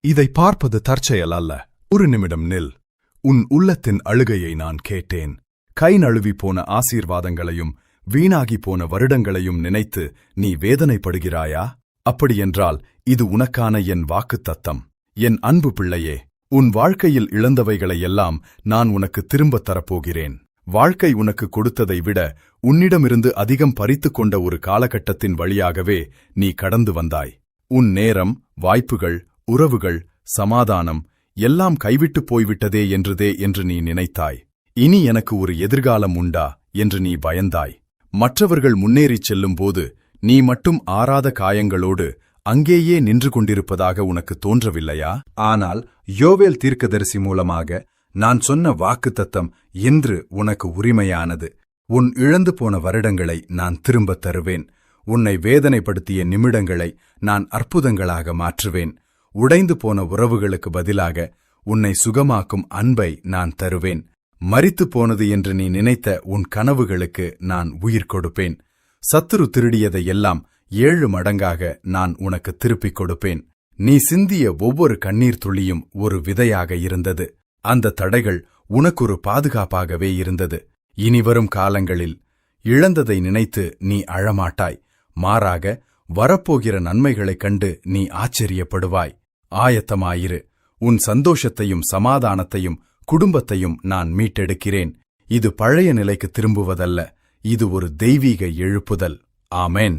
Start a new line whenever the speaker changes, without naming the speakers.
இதை பார்ப்பது தற்செயல் அல்ல. ஒரு நிமிடம் நில். உன் உள்ளத்தின் அழுகையை நான் கேட்டேன். கை நழுவி போன ஆசீர்வாதங்களையும் வீணாகி போன வருடங்களையும் நினைத்து நீ வேதனைப்படுகிறாயா? அப்படியென்றால் இது உனக்கான என் வாக்குத்தத்தம். என் அன்பு பிள்ளையே, உன் வாழ்க்கையில் இழந்தவைகளையெல்லாம் நான் உனக்கு திரும்பத் தரப்போகிறேன். வாழ்க்கை உனக்கு கொடுத்ததை விட உன்னிடமிருந்து அதிகம் பறித்துக் கொண்ட ஒரு காலகட்டத்தின் வழியாகவே நீ கடந்து வந்தாய். உன் நேரம், வாய்ப்புகள், உறவுகள், சமாதானம் எல்லாம் கைவிட்டுப் போய்விட்டதே என்று நீ நினைத்தாய். இனி எனக்கு ஒரு எதிர்காலம் உண்டா என்று நீ பயந்தாய். மற்றவர்கள் முன்னேறிச் செல்லும்போது நீ மட்டும் ஆறாத காயங்களோடு அங்கேயே நின்று கொண்டிருப்பதாக உனக்கு தோன்றவில்லையா? ஆனால் யோவேல் தீர்க்கதரிசி மூலமாக நான் சொன்ன வாக்குத்தத்தம் இன்று உனக்கு உரிமையானது. உன் இழந்து போன வருடங்களை நான் திரும்பத் தருவேன். உன்னை வேதனைப்படுத்திய நிமிடங்களை நான் அற்புதங்களாக மாற்றுவேன். உடைந்து போன உறவுகளுக்கு பதிலாக உன்னை சுகமாக்கும் அன்பை நான் தருவேன். மரித்துப் போனது என்று நீ நினைத்த உன் கனவுகளுக்கு நான் உயிர் கொடுப்பேன். சத்துரு திருடியதையெல்லாம் 7 மடங்காக நான் உனக்கு திருப்பிக் கொடுப்பேன். நீ சிந்திய ஒவ்வொரு கண்ணீர் துளியும் ஒரு விதையாக இருந்தது. அந்த தடைகள் உனக்கொரு பாதுகாப்பாகவே இருந்தது. இனிவரும் காலங்களில் இழந்ததை நினைத்து நீ அழமாட்டாய். மாறாக வரப்போகிற நன்மைகளைக் கண்டு நீ ஆச்சரியப்படுவாய். ஆயத்தமாயிரு. உன் சந்தோஷத்தையும் சமாதானத்தையும் குடும்பத்தையும் நான் மீட்டெடுக்கிறேன். இது பழைய நிலைக்கு திரும்புவதல்ல, இது ஒரு தெய்வீக எழுப்புதல். ஆமென்.